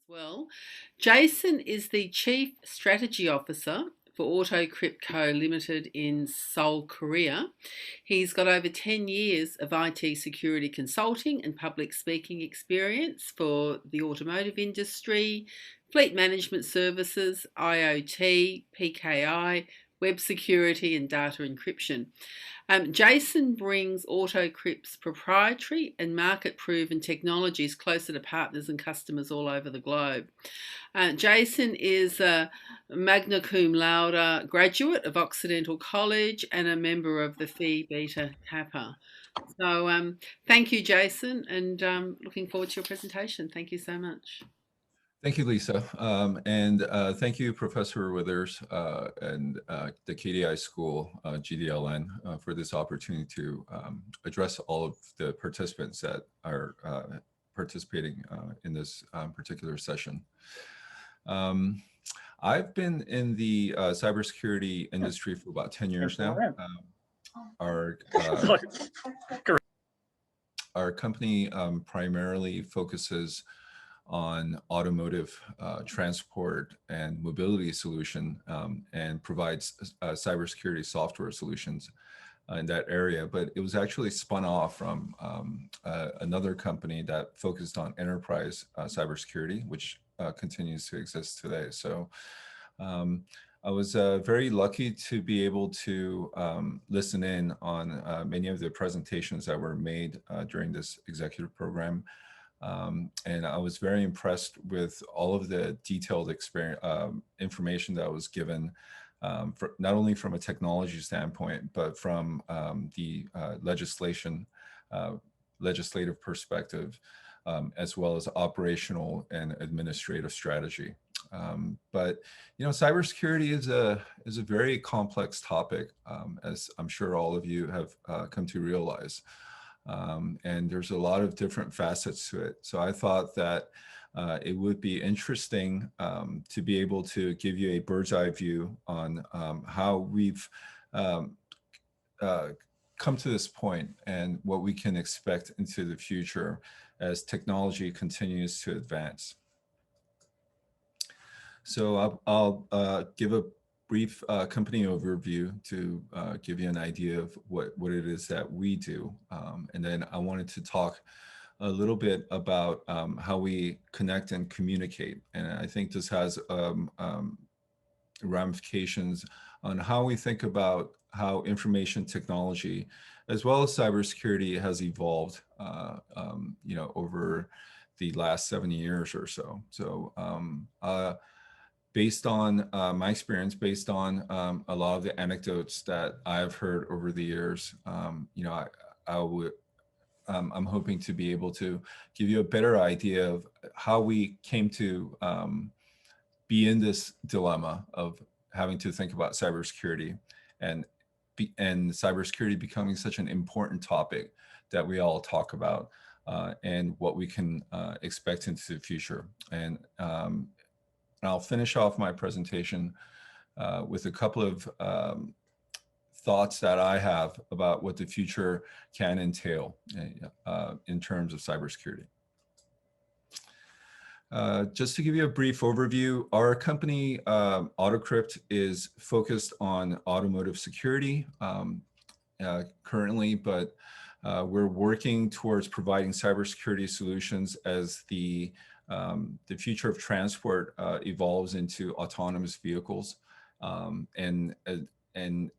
Well, Jason is the Chief Strategy Officer for AutoCrypt Co. Limited in Seoul, Korea. He's got over 10 years of IT security consulting and public speaking experience for the automotive industry, fleet management services, IoT, PKI, web security, and data encryption. Jason brings AutoCrypt's proprietary and market-proven technologies closer to partners and customers all over the globe. Jason is a magna cum laude graduate of Occidental College and a member of the Phi Beta Kappa. So thank you, Jason, and looking forward to your presentation. Thank you so much. Thank you, Lisa. And thank you, Professor Withers and the KDI School, GDLN, for this opportunity to address all of the participants that are participating in this particular session. I've been in the cybersecurity industry for about 10 years now. Our company primarily focuses on automotive transport and mobility solution and provides cybersecurity software solutions in that area. But it was actually spun off from another company that focused on enterprise cybersecurity, which continues to exist today. So I was very lucky to be able to listen in on many of the presentations that were made during this executive program. And I was very impressed with all of the detailed information that was given, not only from a technology standpoint, but from the legislative perspective, as well as operational and administrative strategy. But cybersecurity is a very complex topic, as I'm sure all of you have come to realize. And there's a lot of different facets to it. So I thought that it would be interesting to be able to give you a bird's eye view on how we've come to this point and what we can expect into the future as technology continues to advance. So I'll give a brief company overview to give you an idea of what it is that we do. And then I wanted to talk a little bit about how we connect and communicate. And I think this has ramifications on how we think about how information technology, as well as cybersecurity, has evolved over the last 70 years or so. So based on my experience, based on a lot of the anecdotes that I've heard over the years, I'm hoping to be able to give you a better idea of how we came to be in this dilemma of having to think about cybersecurity and cybersecurity becoming such an important topic that we all talk about, and what we can expect into the future. And I'll finish off my presentation with a couple of thoughts that I have about what the future can entail in terms of cybersecurity. Just to give you a brief overview, our company, AUTOCRYPT, is focused on automotive security currently, but we're working towards providing cybersecurity solutions as the future of transport evolves into autonomous vehicles, and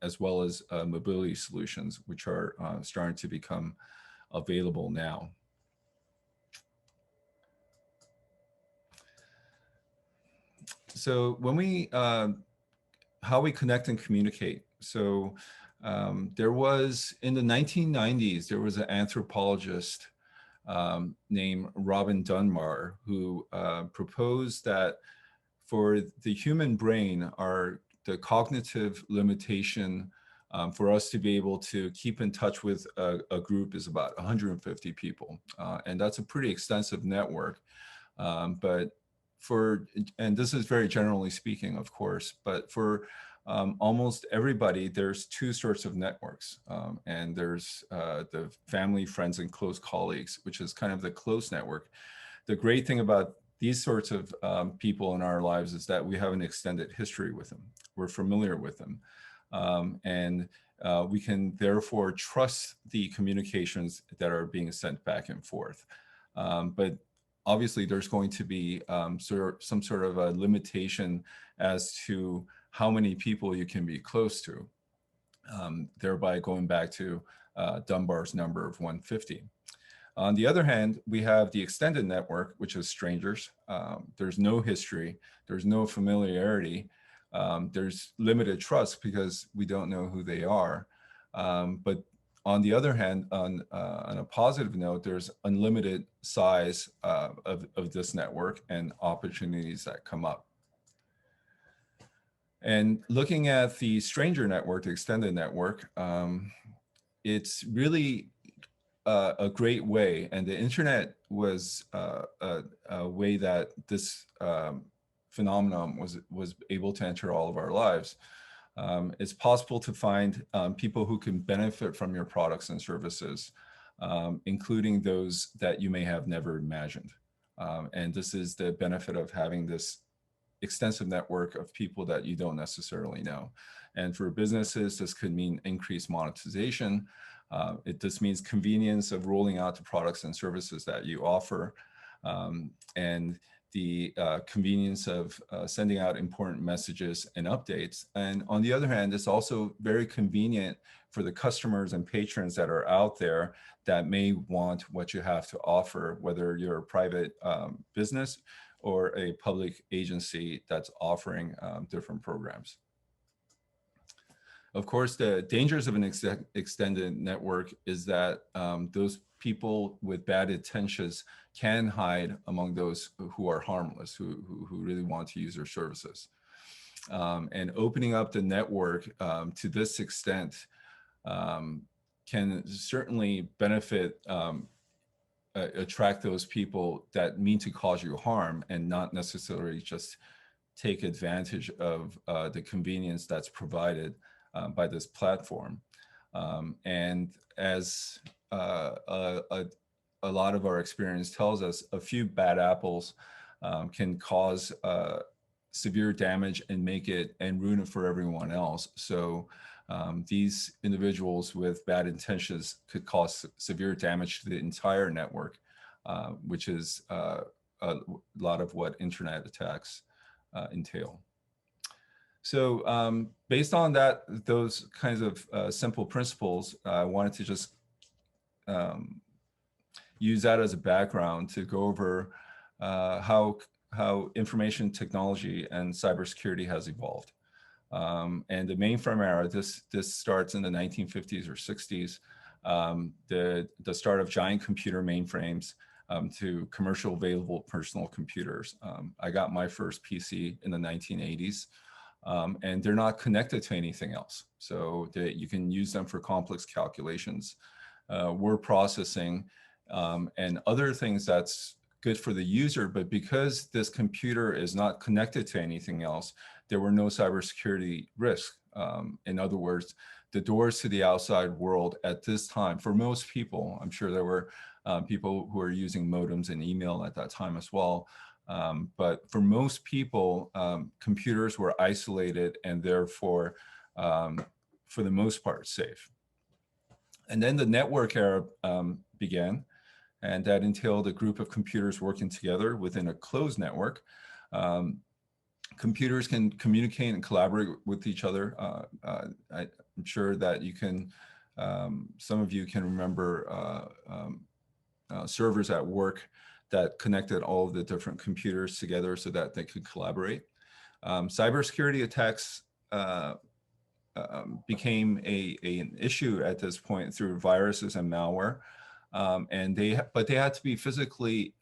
as well as mobility solutions, which are starting to become available now. So when how we connect and communicate. So there was, in the 1990s, there was an anthropologist named Robin Dunbar, who proposed that for the human brain, the cognitive limitation for us to be able to keep in touch with a group is about 150 people. And that's a pretty extensive network. And this is very generally speaking, of course, but for almost everybody, there's two sorts of networks. And there's the family, friends, and close colleagues, which is kind of the close network. The great thing about these sorts of people in our lives is that we have an extended history with them. We're familiar with them. And we can therefore trust the communications that are being sent back and forth. But obviously there's going to be some sort of a limitation as to how many people you can be close to, thereby going back to Dunbar's number of 150. On the other hand, we have the extended network, which is strangers. There's no history, there's no familiarity, there's limited trust because we don't know who they are. But on the other hand, on a positive note, there's unlimited size of this network and opportunities that come up. And looking at the stranger network, the extended network, it's really a great way, and the internet was a way that this phenomenon was able to enter all of our lives. It's possible to find people who can benefit from your products and services, including those that you may have never imagined. And this is the benefit of having this extensive network of people that you don't necessarily know. And for businesses, this could mean increased monetization. This means convenience of rolling out the products and services that you offer, and the convenience of sending out important messages and updates. And on the other hand, it's also very convenient for the customers and patrons that are out there that may want what you have to offer, whether you're a private business or a public agency that's offering different programs. Of course, the dangers of an extended network is that those people with bad intentions can hide among those who are harmless, who really want to use their services. And opening up the network to this extent can certainly benefit, attract those people that mean to cause you harm and not necessarily just take advantage of the convenience that's provided by this platform. And as a lot of our experience tells us, a few bad apples can cause severe damage and ruin it for everyone else. So these individuals with bad intentions could cause severe damage to the entire network, which is a lot of what internet attacks entail. So based on those kinds of simple principles, I wanted to just use that as a background to go over how information technology and cybersecurity has evolved. And the mainframe era, this starts in the 1950s or 60s, the start of giant computer mainframes to commercial available personal computers. I got my first PC in the 1980s. And they're not connected to anything else. So you can use them for complex calculations, word processing, and other things that's good for the user. But because this computer is not connected to anything else, there were no cybersecurity risks. In other words, the doors to the outside world at this time, for most people, I'm sure there were people who were using modems and email at that time as well. But for most people, computers were isolated and therefore, for the most part, safe. And then the network era began, and that entailed a group of computers working together within a closed network. Computers can communicate and collaborate with each other. I'm sure that you can, some of you can remember servers at work that connected all of the different computers together so that they could collaborate. Cybersecurity attacks became an issue at this point through viruses and malware, but they had to be physically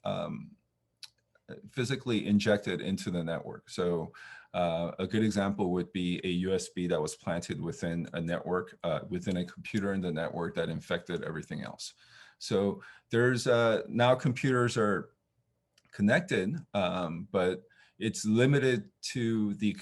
injected into the network. So a good example would be a USB that was planted within a network, within a computer in the network that infected everything else. So there's now computers are connected, but it's limited to the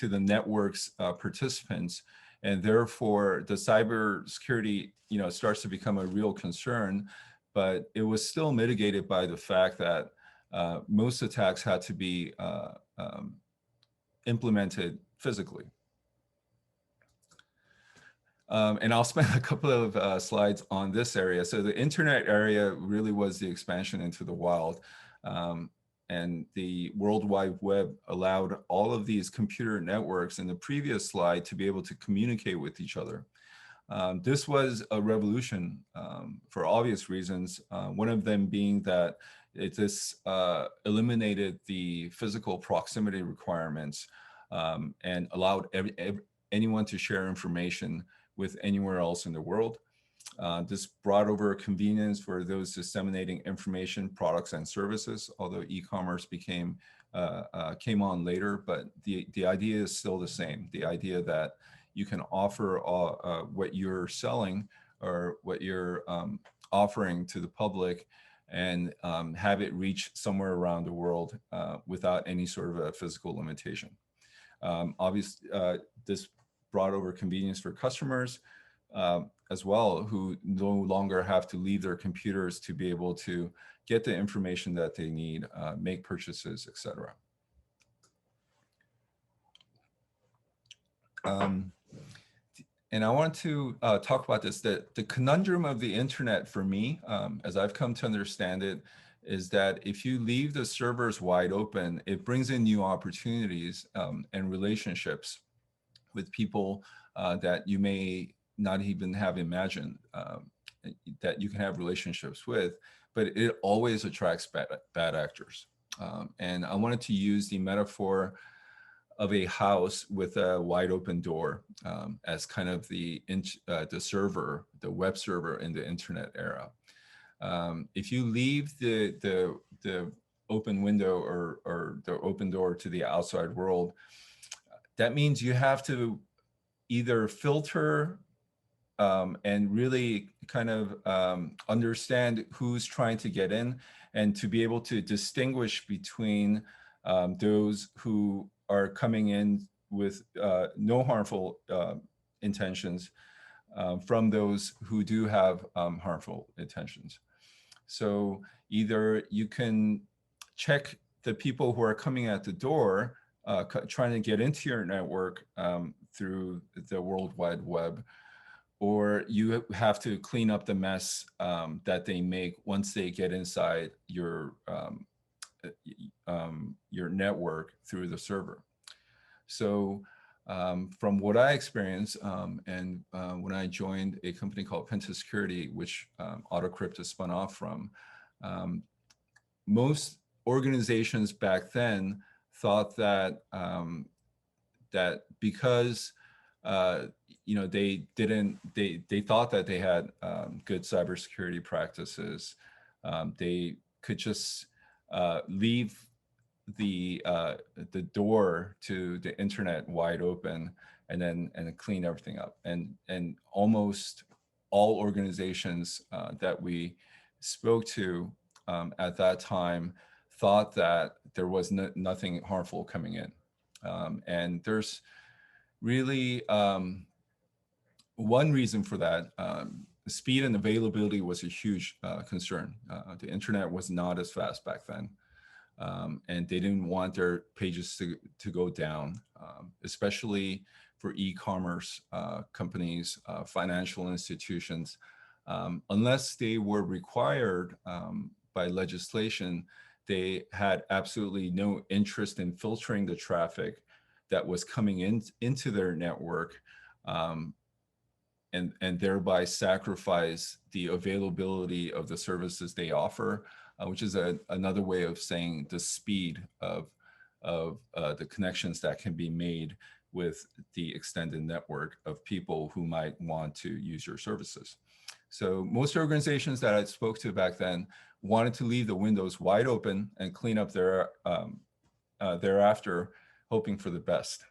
network's participants, and therefore the cybersecurity, starts to become a real concern. But it was still mitigated by the fact that most attacks had to be implemented physically. And I'll spend a couple of slides on this area. So the internet area really was the expansion into the wild. And the World Wide Web allowed all of these computer networks in the previous slide to be able to communicate with each other. This was a revolution for obvious reasons. One of them being that this eliminated the physical proximity requirements and allowed anyone to share information with anywhere else in the world. This brought over convenience for those disseminating information, products, and services, although e-commerce came on later, but the idea is still the same. The idea that you can offer what you're selling or what you're offering to the public and have it reach somewhere around the world without any sort of a physical limitation. Obviously, this brought over convenience for customers as well, who no longer have to leave their computers to be able to get the information that they need, make purchases, etc. And I want to talk about this, that the conundrum of the internet for me, as I've come to understand it, is that if you leave the servers wide open, it brings in new opportunities and relationships with people that you may not even have imagined that you can have relationships with, but it always attracts bad actors. And I wanted to use the metaphor of a house with a wide open door as kind of the server, the web server in the internet era. If you leave the open window or the open door to the outside world, that means you have to either filter and really kind of understand who's trying to get in, and to be able to distinguish between those who are coming in with no harmful intentions from those who do have harmful intentions. So either you can check the people who are coming at the door, trying to get into your network through the World Wide Web, or you have to clean up the mess that they make once they get inside your network through the server. So from what I experienced, and when I joined a company called Penta Security, which AUTOCRYPT is spun off from, most organizations back then thought that that because they thought that they had good cybersecurity practices, they could just leave the door to the internet wide open and clean everything up. And almost all organizations that we spoke to at that time thought that there was nothing harmful coming in. And there's really one reason for that. Speed and availability was a huge concern. The internet was not as fast back then. And they didn't want their pages to go down, especially for e-commerce companies, financial institutions. Unless they were required by legislation, they had absolutely no interest in filtering the traffic that was coming into their network, and thereby sacrifice the availability of the services they offer, which is another way of saying the speed of the connections that can be made with the extended network of people who might want to use your services. So most organizations that I spoke to back then wanted to leave the windows wide open and clean up thereafter, hoping for the best.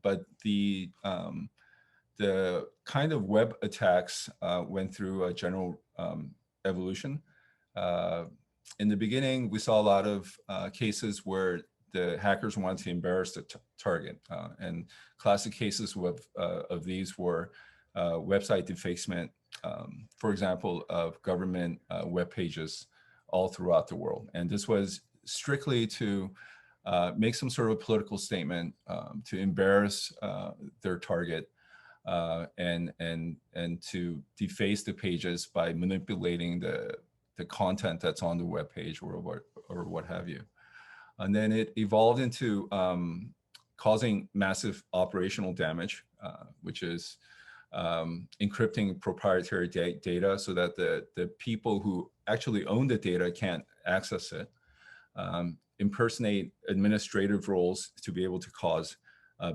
But the kind of web attacks went through a general evolution. In the beginning, we saw a lot of cases where the hackers wanted to embarrass the target. And classic cases of these were website defacement, for example, of government web pages all throughout the world. And this was strictly to make some sort of political statement, to embarrass their target, and to deface the pages by manipulating the content that's on the web page or what have you. And then it evolved into causing massive operational damage, which is encrypting proprietary data so that the people who actually own the data can't access it, impersonate administrative roles to be able to cause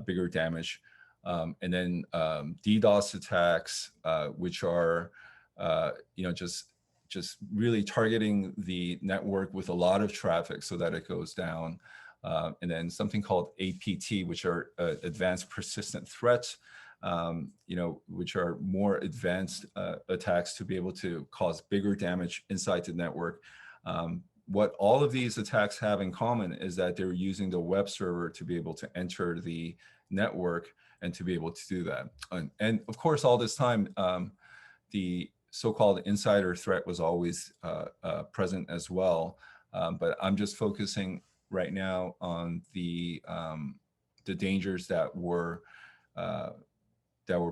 bigger damage, and then DDoS attacks, which are just really targeting the network with a lot of traffic so that it goes down. And then something called APT, which are advanced persistent threats, which are more advanced attacks to be able to cause bigger damage inside the network. What all of these attacks have in common is that they're using the web server to be able to enter the network and to be able to do that. And of course, all this time, the so-called insider threat was always present as well. But I'm just focusing right now on the dangers that were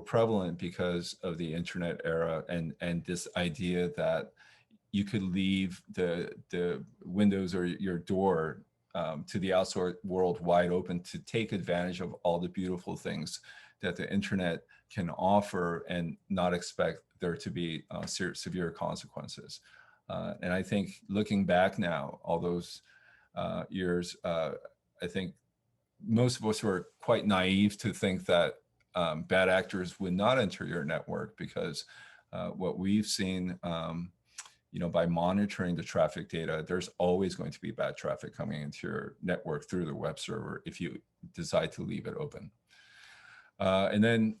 prevalent because of the internet era and this idea that you could leave the windows or your door to the outside world wide open to take advantage of all the beautiful things that the internet can offer and not expect there to be severe consequences. And I think looking back now, all those years, I think most of us were quite naive to think that bad actors would not enter your network, because what we've seen by monitoring the traffic data, there's always going to be bad traffic coming into your network through the web server if you decide to leave it open. And then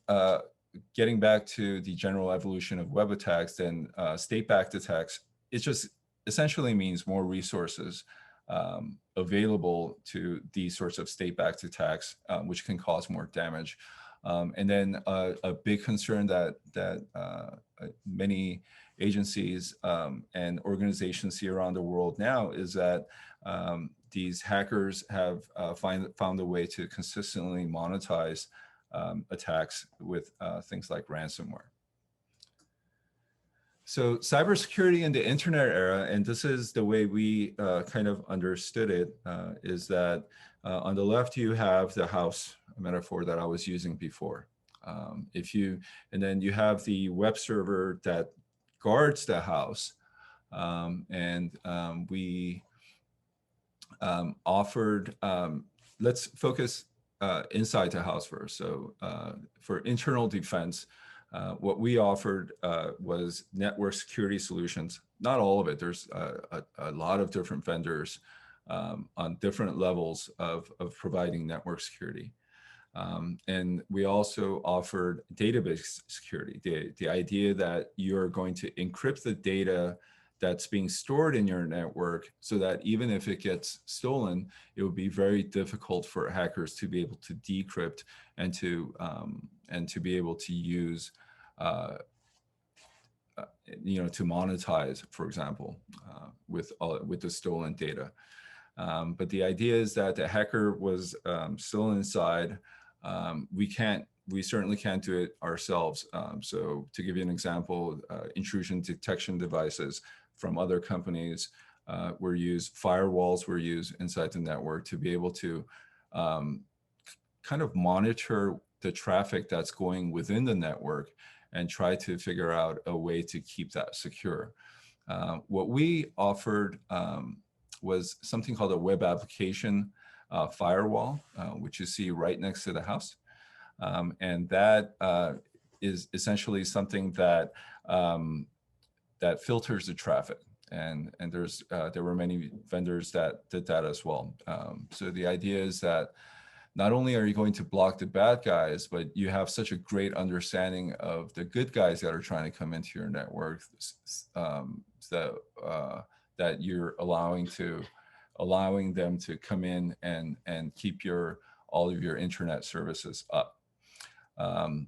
getting back to the general evolution of web attacks, then state-backed attacks, it just essentially means more resources available to these sorts of state-backed attacks, which can cause more damage. And then a big concern that many agencies and organizations see around the world now is that these hackers have found a way to consistently monetize attacks with things like ransomware. So cybersecurity in the internet era, and this is the way we kind of understood it, is that on the left you have the house metaphor that I was using before. And then you have the web server that guards the house, and we offered, let's focus inside the house first. So for internal defense, what we offered was network security solutions. Not all of it. There's a lot of different vendors on different levels of providing network security. And we also offered database security, the idea that you're going to encrypt the data that's being stored in your network so that even if it gets stolen, it would be very difficult for hackers to be able to decrypt and to be able to use, to monetize, for example, with the stolen data. But the idea is that the hacker was still inside. We certainly can't do it ourselves. So to give you an example, intrusion detection devices from other companies were used, firewalls were used inside the network to be able to kind of monitor the traffic that's going within the network and try to figure out a way to keep that secure. What we offered was something called a web application firewall, which you see right next to the house. And that is essentially something that that filters the traffic. And there were many vendors that did that as well. So the idea is that not only are you going to block the bad guys, but you have such a great understanding of the good guys that are trying to come into your network, that you're allowing them to come in and keep all of your internet services up. And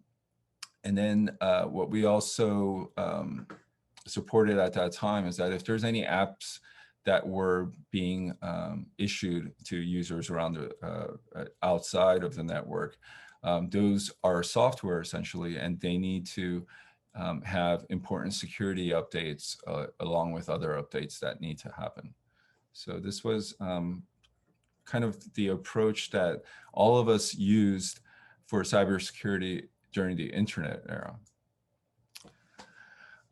then what we also supported at that time is that if there's any apps that were being issued to users around the outside of the network. Those are software essentially, and they need to have important security updates along with other updates that need to happen. So this was kind of the approach that all of us used for cybersecurity during the internet era.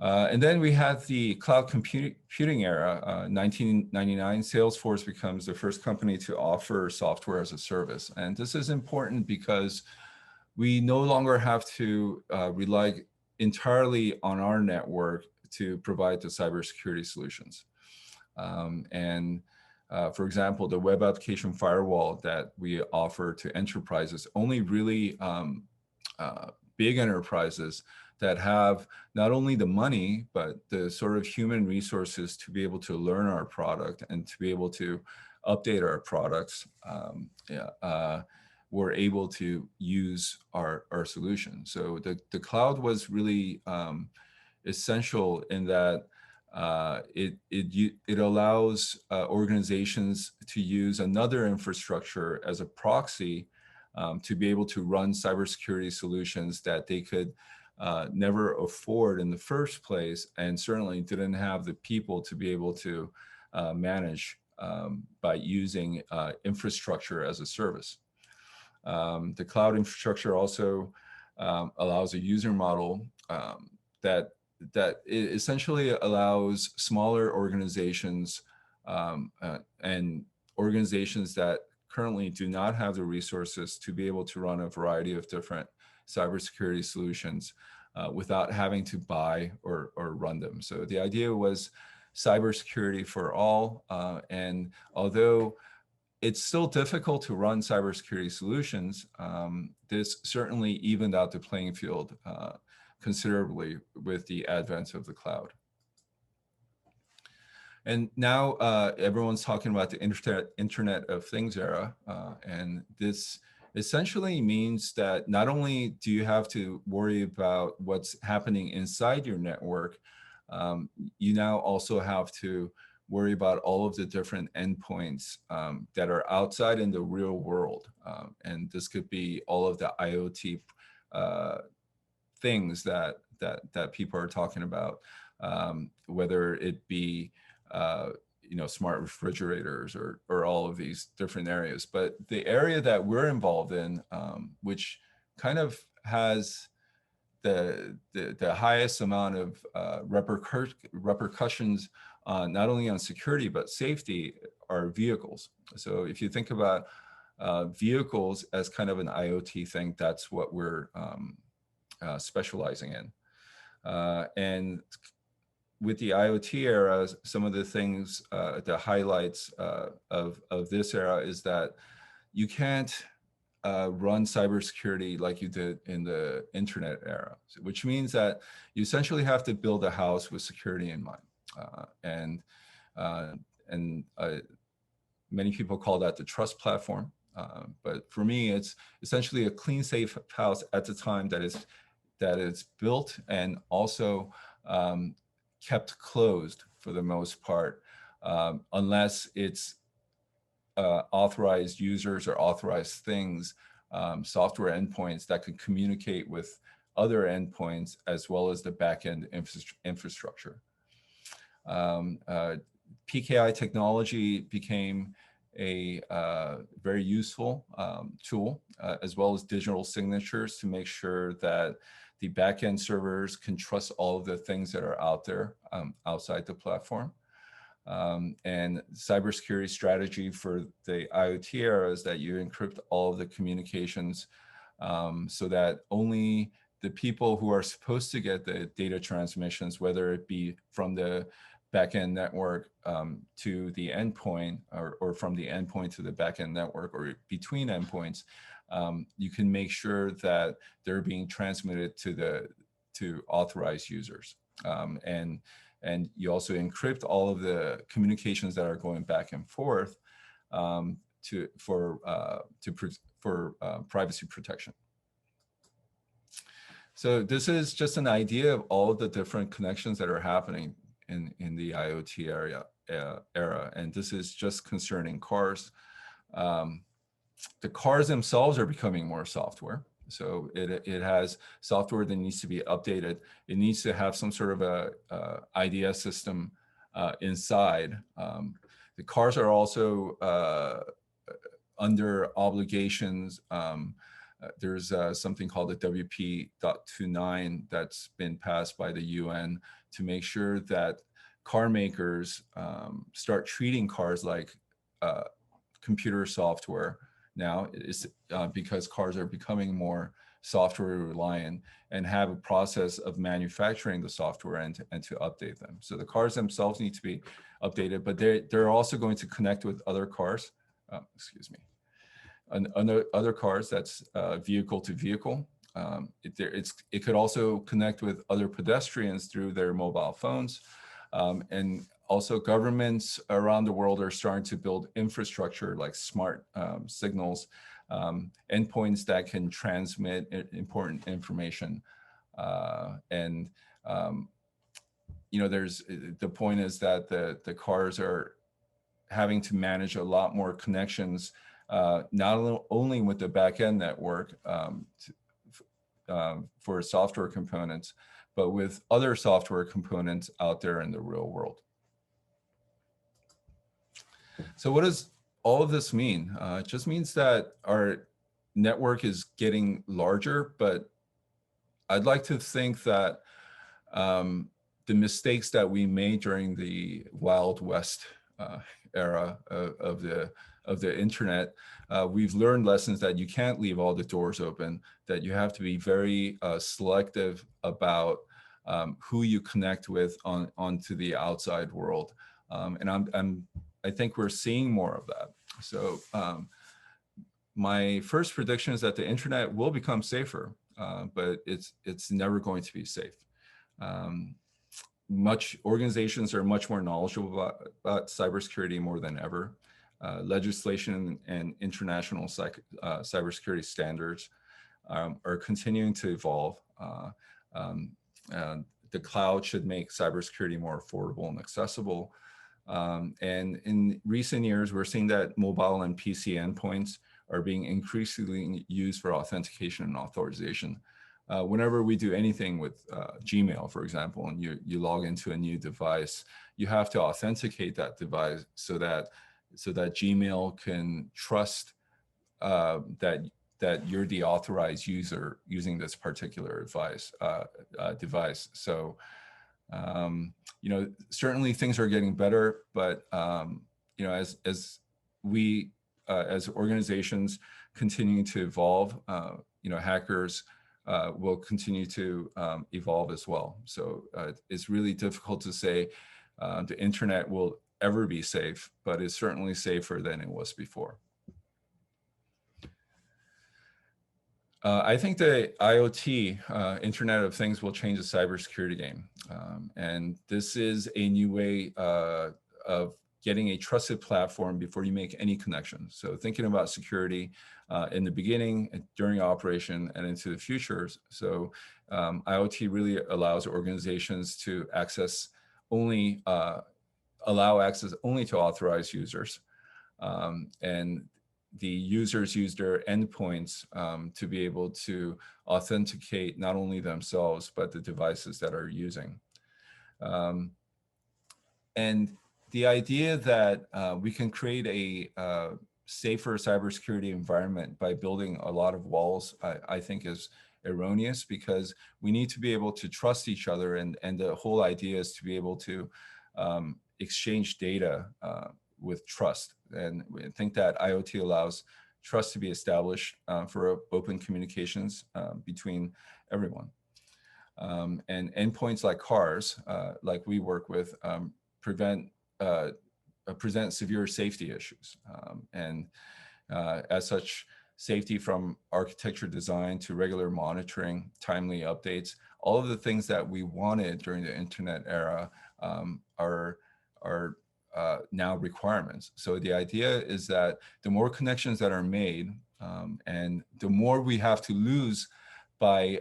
And then we had the cloud computing era. 1999, Salesforce becomes the first company to offer software as a service. And this is important because we no longer have to rely entirely on our network to provide the cybersecurity solutions. For example, the web application firewall that we offer to enterprises, only really big enterprises that have not only the money, but the sort of human resources to be able to learn our product and to be able to update our products, were able to use our solution. So the cloud was really essential in that it allows organizations to use another infrastructure as a proxy to be able to run cybersecurity solutions that they could never afford in the first place, and certainly didn't have the people to be able to manage by using infrastructure as a service. The cloud infrastructure also allows a user model that it essentially allows smaller organizations and organizations that currently do not have the resources to be able to run a variety of different cybersecurity solutions without having to buy or run them. So the idea was cybersecurity for all. And although it's still difficult to run cybersecurity solutions, this certainly evened out the playing field considerably with the advent of the cloud. And now everyone's talking about the Internet of Things era. And this essentially means that not only do you have to worry about what's happening inside your network, you now also have to worry about all of the different endpoints that are outside in the real world. And this could be all of the IoT things that people are talking about, whether it be smart refrigerators or all of these different areas. But the area that we're involved in, which kind of has the highest amount of repercussions not only on security but safety, are vehicles. So if you think about vehicles as kind of an IoT thing, that's what we're specializing in. And with the IoT era, some of the things, the highlights of this era is that you can't run cybersecurity like you did in the internet era, which means that you essentially have to build a house with security in mind. Many people call that the trust platform. But for me, it's essentially a clean, safe house at the time that it's built and also kept closed for the most part, unless it's authorized users or authorized things, software endpoints that can communicate with other endpoints as well as the backend infrastructure. PKI technology became a very useful tool, as well as digital signatures, to make sure that the backend servers can trust all of the things that are out there outside the platform. And cybersecurity strategy for the IoT era is that you encrypt all of the communications so that only the people who are supposed to get the data transmissions, whether it be from the backend network to the endpoint, or from the endpoint to the backend network, or between endpoints, you can make sure that they're being transmitted to authorized users. And you also encrypt all of the communications that are going back and forth for privacy protection. So this is just an idea of all of the different connections that are happening in the IoT era, and this is just concerning cars. The cars themselves are becoming more software. So it has software that needs to be updated. It needs to have some sort of a IDS system inside. The cars are also under obligations. There's something called the WP.29 that's been passed by the UN to make sure that car makers start treating cars like computer software now, is because cars are becoming more software reliant and have a process of manufacturing the software and to update them. So the cars themselves need to be updated, but they're also going to connect with other cars, excuse me, and other cars that's vehicle to vehicle. It could also connect with other pedestrians through their mobile phones. And also governments around the world are starting to build infrastructure like smart signals, endpoints that can transmit important information. There's the point is that the cars are having to manage a lot more connections, not only with the backend network for software components, but with other software components out there in the real world. So what does all of this mean? It just means that our network is getting larger, but I'd like to think that the mistakes that we made during the Wild West era of the internet, we've learned lessons that you can't leave all the doors open, that you have to be very selective about who you connect with onto the outside world. And I think we're seeing more of that. So my first prediction is that the internet will become safer, but it's never going to be safe. Organizations are much more knowledgeable about cybersecurity more than ever. Legislation and international cybersecurity standards are continuing to evolve. The cloud should make cybersecurity more affordable and accessible. And in recent years, we're seeing that mobile and PC endpoints are being increasingly used for authentication and authorization. Whenever we do anything with Gmail, for example, and you log into a new device, you have to authenticate that device so that Gmail can trust that you're the authorized user using this particular device. So, certainly things are getting better, but as we as organizations continue to evolve, hackers will continue to evolve as well. So it's really difficult to say the internet will ever be safe, but it's certainly safer than it was before. I think the IoT, Internet of Things, will change the cybersecurity game. And this is a new way of getting a trusted platform before you make any connection. So thinking about security in the beginning, during operation, and into the future. So IoT really allows organizations to allow access only to authorized users. And the users use their endpoints to be able to authenticate not only themselves, but the devices that are using. And the idea that we can create a safer cybersecurity environment by building a lot of walls, I think is erroneous, because we need to be able to trust each other. And the whole idea is to be able to exchange data with trust. And we think that IoT allows trust to be established for open communications between everyone. And endpoints like cars, like we work with, present severe safety issues. As such, safety from architecture design to regular monitoring, timely updates, all of the things that we wanted during the internet era are now requirements. So the idea is that the more connections that are made and the more we have to lose by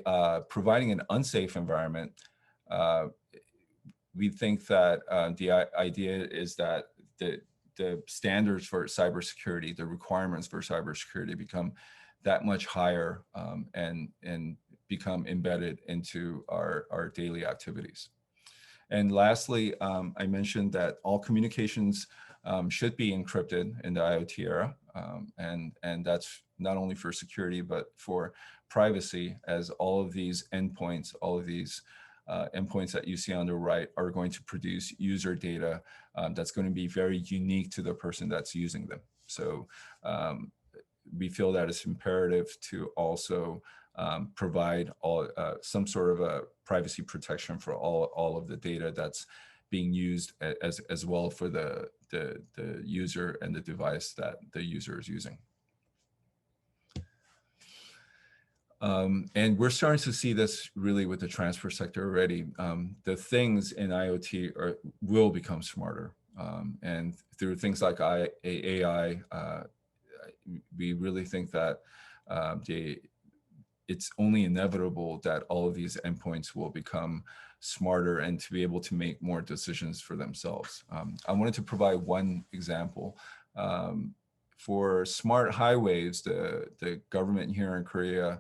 providing an unsafe environment, we think that idea is that the standards for cybersecurity, the requirements for cybersecurity become that much higher, and become embedded into our daily activities. And lastly, I mentioned that all communications should be encrypted in the IoT era. And that's not only for security, but for privacy, as all of these endpoints, endpoints that you see on the right are going to produce user data that's going to be very unique to the person that's using them. So we feel that it's imperative to also provide some sort of a privacy protection for all of the data that's being used, as well for the user and the device that the user is using. And we're starting to see this really with the transport sector already. The things in IoT will become smarter. And through things like AI, we really think that it's only inevitable that all of these endpoints will become smarter and to be able to make more decisions for themselves. I wanted to provide one example. For smart highways, the government here in Korea,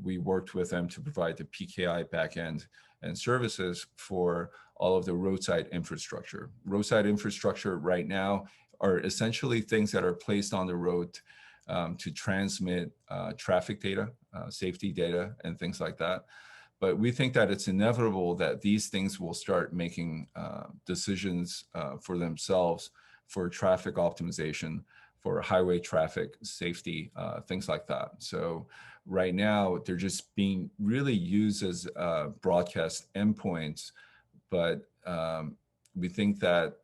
we worked with them to provide the PKI backend and services for all of the roadside infrastructure. Roadside infrastructure right now are essentially things that are placed on the road to transmit traffic data, safety data, and things like that. But we think that it's inevitable that these things will start making decisions for themselves for traffic optimization, for highway traffic safety, things like that. So right now, they're just being really used as broadcast endpoints, but we think that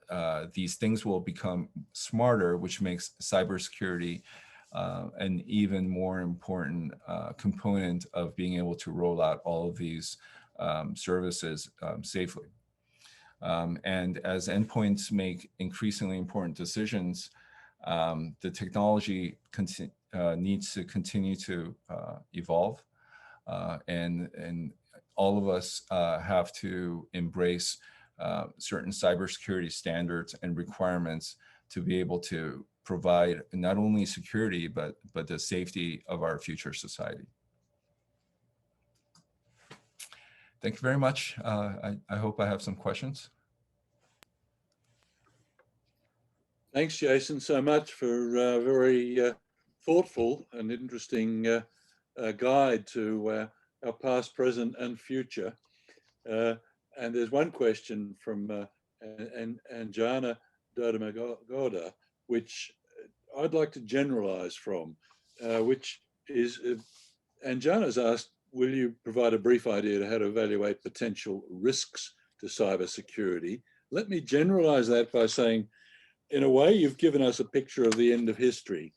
these things will become smarter, which makes cybersecurity an even more important component of being able to roll out all of these services safely. And as endpoints make increasingly important decisions, the technology needs to continue to evolve, and all of us have to embrace certain cybersecurity standards and requirements to be able to provide not only security, but the safety of our future society. Thank you very much. I hope I have some questions. Thanks, Jaeson, so much for a very thoughtful and interesting guide to our past, present, and future. And there's one question from Anjana Dodamagoda, which I'd like to generalize from, which is, Anjana's asked, will you provide a brief idea to how to evaluate potential risks to cybersecurity? Let me generalize that by saying, in a way, you've given us a picture of the end of history.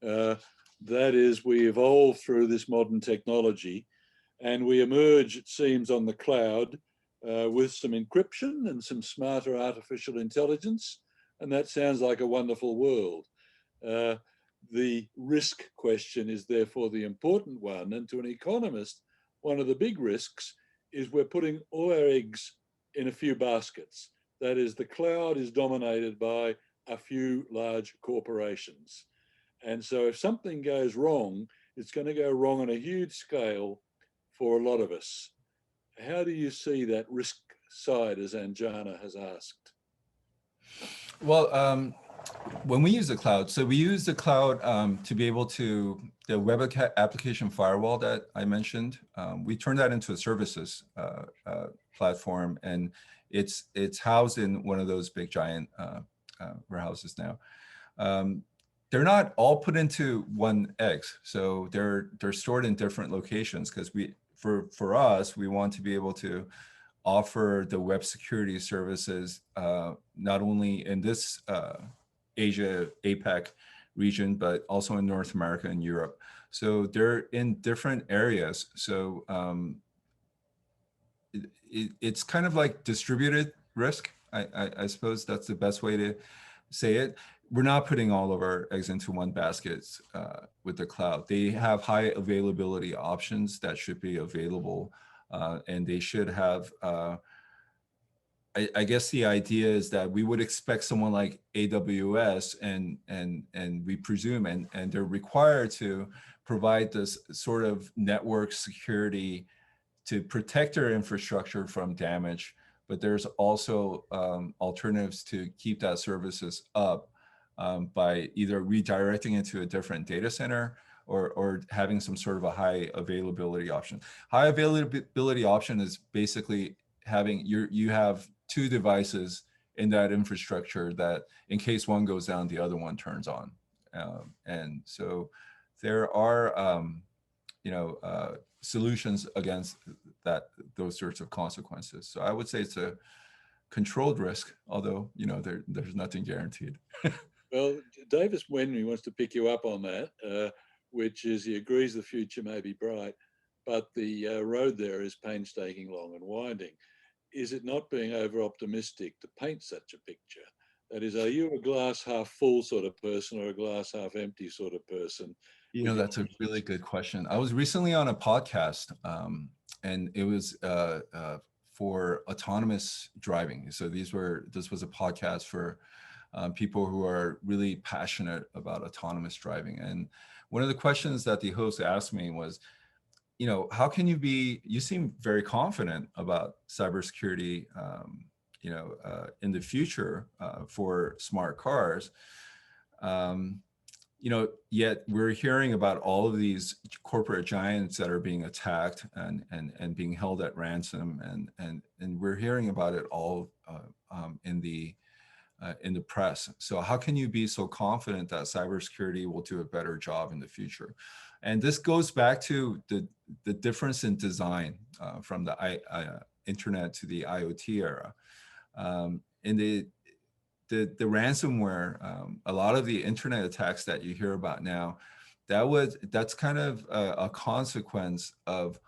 That is, we evolve through this modern technology and we emerge, it seems, on the cloud with some encryption and some smarter artificial intelligence. And that sounds like a wonderful world. The risk question is therefore the important one. And to an economist, one of the big risks is we're putting all our eggs in a few baskets. That is, the cloud is dominated by a few large corporations. And so if something goes wrong, it's going to go wrong on a huge scale for a lot of us. How do you see that risk side, as Anjana has asked? Well, when we use the cloud, so we use the cloud to be able to, the web application firewall that I mentioned, we turn that into a services platform, and it's housed in one of those big giant warehouses now. They're not all put into one X, so they're stored in different locations, because for us, we want to be able to offer the web security services not only in this Asia, APAC region, but also in North America and Europe. So they're in different areas. So it's kind of like distributed risk. I suppose that's the best way to say it. We're not putting all of our eggs into one basket with the cloud. They have high availability options that should be available, and they should have, I I guess the idea is that we would expect someone like AWS and we presume and they're required to provide this sort of network security to protect their infrastructure from damage, but there's also alternatives to keep that services up by either redirecting it to a different data center or having some sort of a high availability option. High availability option is basically having you have two devices in that infrastructure that in case one goes down, the other one turns on. And so there are, solutions against those sorts of consequences. So I would say it's a controlled risk, although, there's nothing guaranteed. Well, Davis Wenry wants to pick you up on that, which is he agrees the future may be bright, but the road there is painstaking, long and winding. Is it not being over-optimistic to paint such a picture? That is, are you a glass half full sort of person or a glass half empty sort of person? That's a really good question. I was recently on a podcast, and it was for autonomous driving. So this was a podcast for people who are really passionate about autonomous driving. And one of the questions that the host asked me was, how can you seem very confident about cybersecurity, in the future for smart cars. Yet we're hearing about all of these corporate giants that are being attacked and being held at ransom, and we're hearing about it all in the press. So how can you be so confident that cybersecurity will do a better job in the future? And this goes back to the difference in design from the internet to the IoT era. In the ransomware, a lot of the internet attacks that you hear about now, that's kind of a consequence of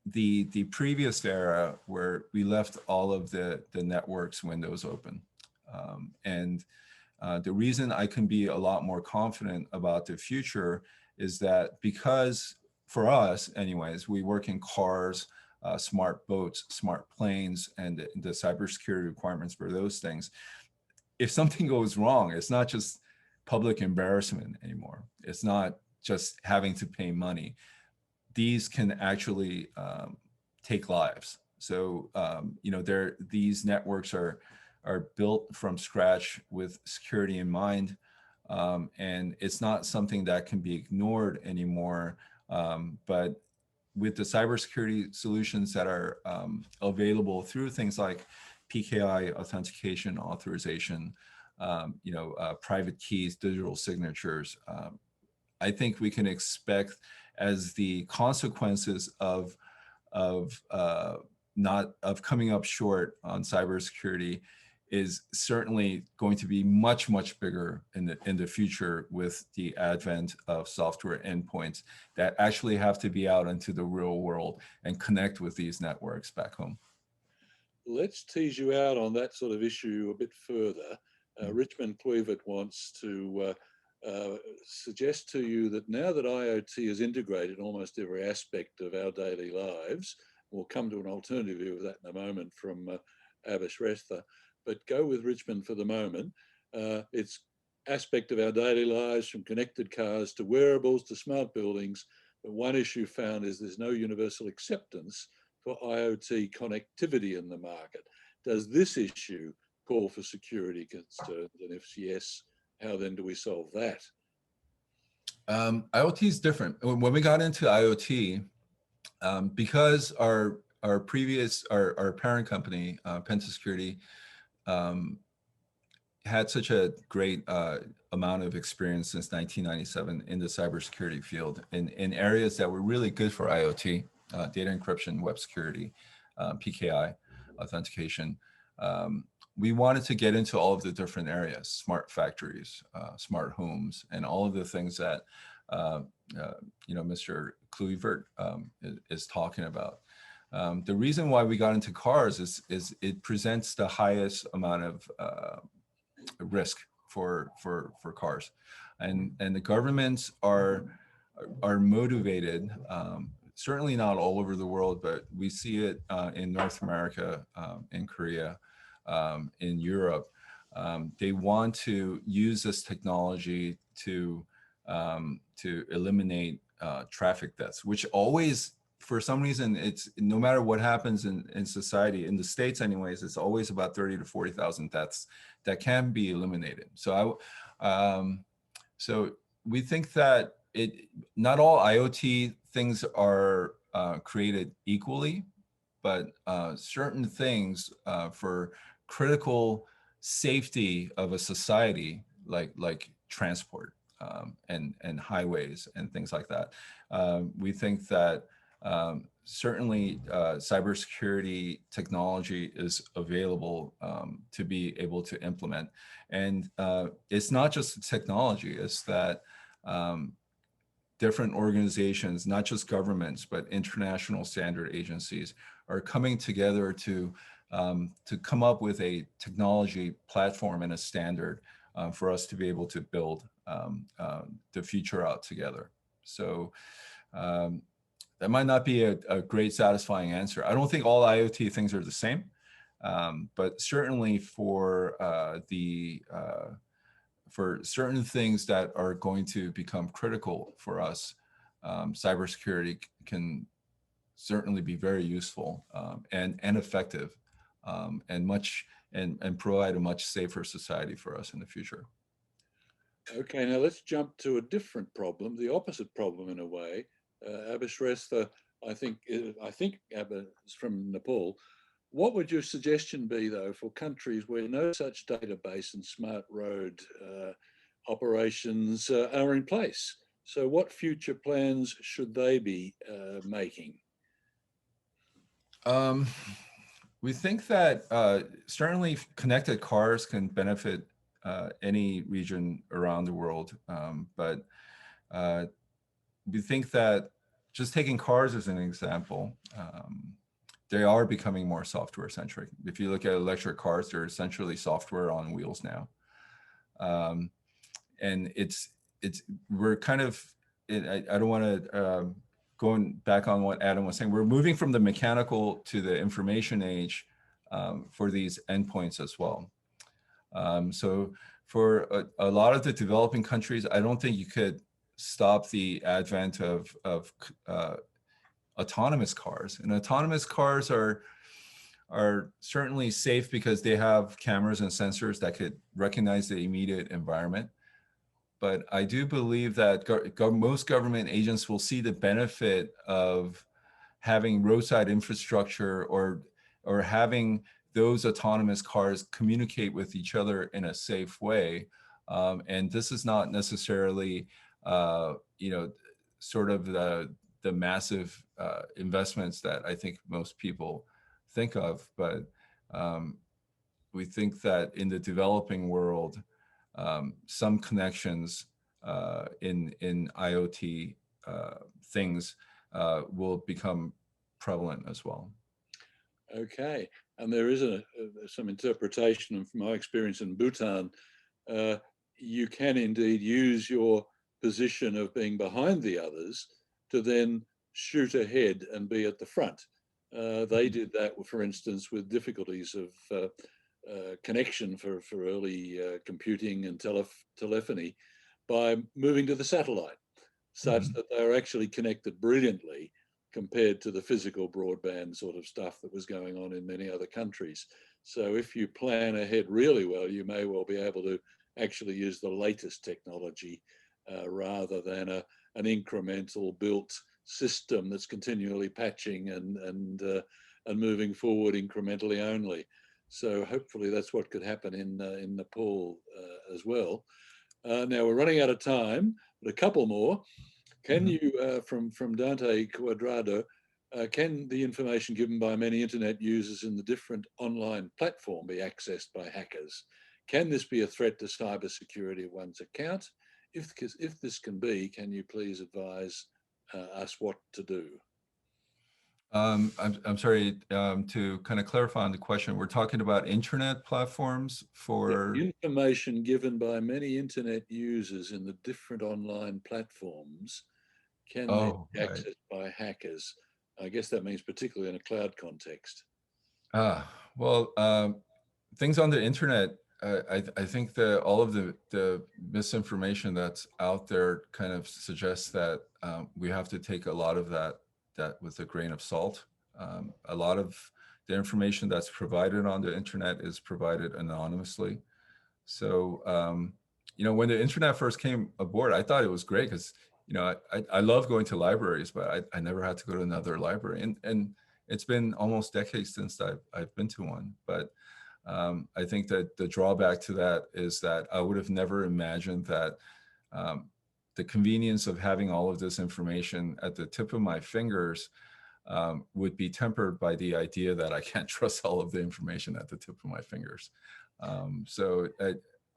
the previous era where we left all of the networks windows open. And the reason I can be a lot more confident about the future is that because for us anyways, we work in cars, smart boats, smart planes, and the cybersecurity requirements for those things. If something goes wrong, it's not just public embarrassment anymore. It's not just having to pay money. These can actually take lives. So, these networks are built from scratch with security in mind. And it's not something that can be ignored anymore. But with the cybersecurity solutions that are available through things like PKI authentication, authorization, private keys, digital signatures, I think we can expect as the consequences of coming up short on cybersecurity is certainly going to be much, much bigger in the future with the advent of software endpoints that actually have to be out into the real world and connect with these networks back home. Let's tease you out on that sort of issue a bit further. Richmond Cleavitt wants to suggest to you that now that IoT is integrated in almost every aspect of our daily lives, we'll come to an alternative view of that in a moment from Abhish Restha, but go with Richmond for the moment. It's aspect of our daily lives, from connected cars to wearables to smart buildings. But one issue found is there's no universal acceptance for IoT connectivity in the market. Does this issue call for security concerns? And if yes, how then do we solve that? IoT is different. When we got into IoT, because our parent company, Penta Security, had such a great amount of experience since 1997 in the cybersecurity field in areas that were really good for IoT, data encryption, web security, PKI authentication. We wanted to get into all of the different areas, smart factories, smart homes, and all of the things that Mr. Kluivert is talking about. The reason why we got into cars is it presents the highest amount of risk for cars, and the governments are motivated certainly not all over the world, but we see it in North America, in Korea, in Europe. They want to use this technology to eliminate traffic deaths, which always, for some reason, it's no matter what happens in society, in the States anyways, it's always about 30 to 40,000 deaths that can be eliminated. So we think that not all IoT things are created equally, but certain things for critical safety of a society, like transport and highways and things like that. We think that certainly cybersecurity technology is available to be able to implement. And it's not just technology, it's that different organizations, not just governments, but international standard agencies are coming together to come up with a technology platform and a standard for us to be able to build the future out together. So that might not be a great satisfying answer. I don't think all IoT things are the same, but certainly for certain things that are going to become critical for us, cybersecurity can certainly be very useful and effective, and provide a much safer society for us in the future. Okay, now let's jump to a different problem, the opposite problem in a way. Abhishrestha, I think Abba is from Nepal. What would your suggestion be, though, for countries where no such database and smart road operations are in place? So what future plans should they be making? We think that certainly connected cars can benefit any region around the world, but we think that just taking cars as an example, they are becoming more software centric. If you look at electric cars, they're essentially software on wheels now. And we're kind of, I don't want to, going back on what Adam was saying, we're moving from the mechanical to the information age for these endpoints as well. So for a lot of the developing countries, I don't think you could stop the advent of autonomous cars. And autonomous cars are certainly safe because they have cameras and sensors that could recognize the immediate environment. But I do believe that most government agents will see the benefit of having roadside infrastructure or having those autonomous cars communicate with each other in a safe way. And this is not necessarily, sort of the massive investments that I think most people think of. But we think that in the developing world, some connections in IoT things will become prevalent as well. Okay, and there is some interpretation, and from my experience in Bhutan, you can indeed use your position of being behind the others to then shoot ahead and be at the front. They did that, for instance, with difficulties of connection for early computing and telephony by moving to the satellite, such that they are actually connected brilliantly compared to the physical broadband sort of stuff that was going on in many other countries. So if you plan ahead really well, you may well be able to actually use the latest technology rather than an incremental built system that's continually patching and moving forward incrementally only. So hopefully that's what could happen in Nepal as well. Now we're running out of time, but a couple more. Can you, from Dante Quadrado, can the information given by many internet users in the different online platform be accessed by hackers? Can this be a threat to cybersecurity of one's account? If this can be, can you please advise us what to do? I'm sorry, to kind of clarify on the question, we're talking about internet platforms for... The information given by many internet users in the different online platforms, can then Oh, be right. accessed by hackers? I guess that means particularly in a cloud context. Well, things on the internet, I think that all of the misinformation that's out there kind of suggests that we have to take a lot of that with a grain of salt. A lot of the information that's provided on the internet is provided anonymously. So, when the internet first came aboard, I thought it was great because, I love going to libraries, but I never had to go to another library. And it's been almost decades since I've been to one. But I think that the drawback to that is that I would have never imagined that the convenience of having all of this information at the tip of my fingers would be tempered by the idea that I can't trust all of the information at the tip of my fingers. So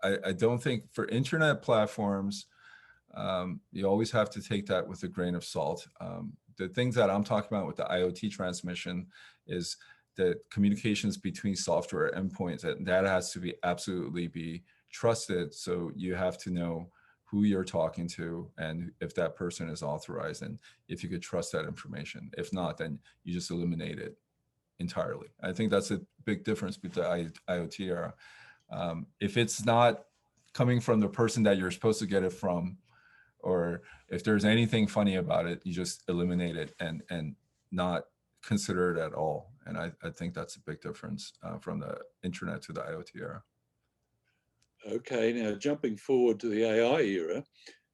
I don't think for internet platforms, you always have to take that with a grain of salt. The things that I'm talking about with the IoT transmission is the communications between software endpoints, that has to be absolutely be trusted. So you have to know who you're talking to and if that person is authorized and if you could trust that information. If not, then you just eliminate it entirely. I think that's a big difference with the IoT era. If it's not coming from the person that you're supposed to get it from, or if there's anything funny about it, you just eliminate it and not consider it at all. And I think that's a big difference from the internet to the IoT era. Okay, now jumping forward to the AI era,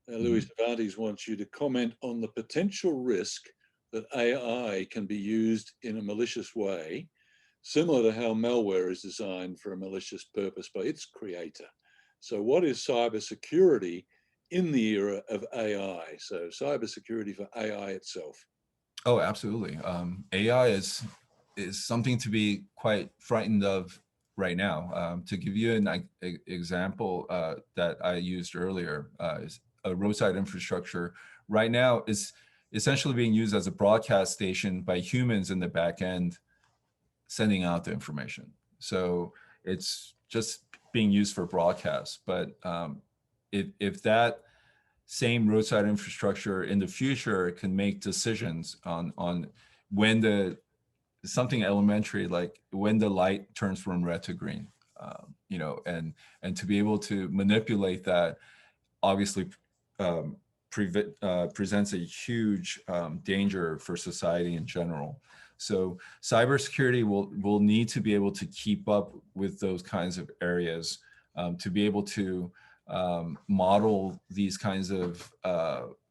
Luis Cervantes wants you to comment on the potential risk that AI can be used in a malicious way, similar to how malware is designed for a malicious purpose by its creator. So what is cybersecurity in the era of AI? So cybersecurity for AI itself. Oh, absolutely. AI is something to be quite frightened of right now. To give you an example that I used earlier, is a roadside infrastructure right now is essentially being used as a broadcast station by humans in the back end, sending out the information. So it's just being used for broadcast. But if that same roadside infrastructure in the future can make decisions on when something elementary, like when the light turns from red to green, and to be able to manipulate that, obviously presents a huge danger for society in general. So cybersecurity will need to be able to keep up with those kinds of areas, to be able to model these kinds of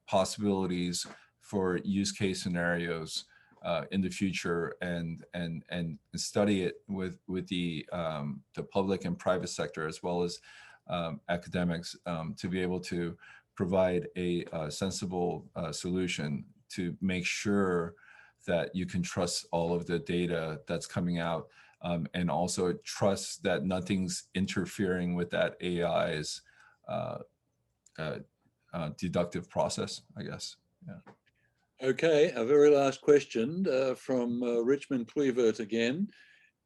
possibilities for use case scenarios in the future, and study it with the public and private sector, as well as academics, to be able to provide a sensible solution to make sure that you can trust all of the data that's coming out, and also trust that nothing's interfering with that AI's deductive process, I guess. Yeah. Okay, a very last question from Richmond Clevert again.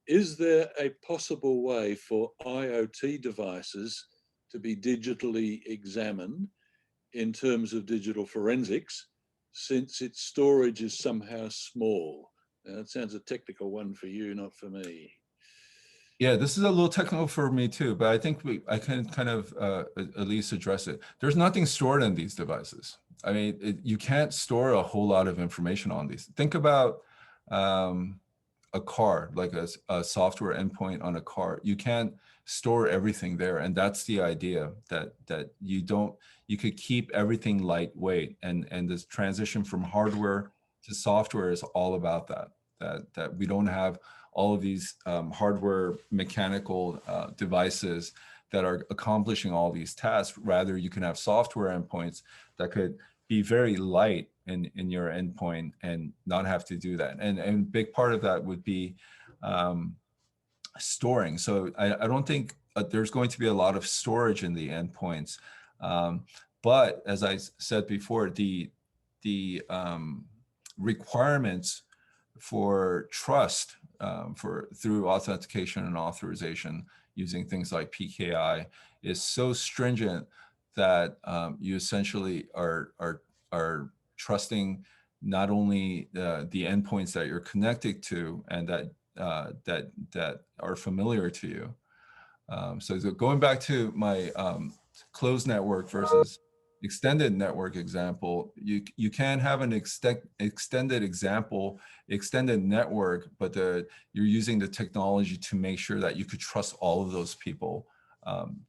Is there a possible way for IoT devices to be digitally examined in terms of digital forensics, since its storage is somehow small? Now, that sounds a technical one for you, not for me. Yeah, this is a little technical for me too, but I think I can kind of at least address it. There's nothing stored in these devices. I mean, you can't store a whole lot of information on these. Think about a car, like a software endpoint on a car. You can't store everything there, and that's the idea, that you could keep everything lightweight, and this transition from hardware to software is all about that we don't have all of these hardware mechanical devices that are accomplishing all these tasks. Rather, you can have software endpoints that could be very light in your endpoint and not have to do that. And a big part of that would be storing. So I don't think there's going to be a lot of storage in the endpoints. But as I said before, the requirements for trust through authentication and authorization using things like PKI is so stringent that you essentially are trusting not only the endpoints that you're connected to and that are familiar to you. So going back to my closed network versus extended network example, you can have an extended network, but you're using the technology to make sure that you could trust all of those people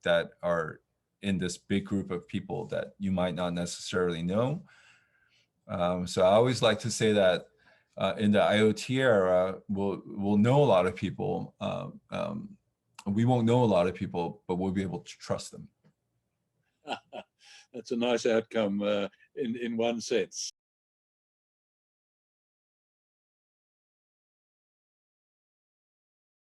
that are in this big group of people that you might not necessarily know. So I always like to say that in the IoT era, we'll know a lot of people. We won't know a lot of people, but we'll be able to trust them. That's a nice outcome in one sense.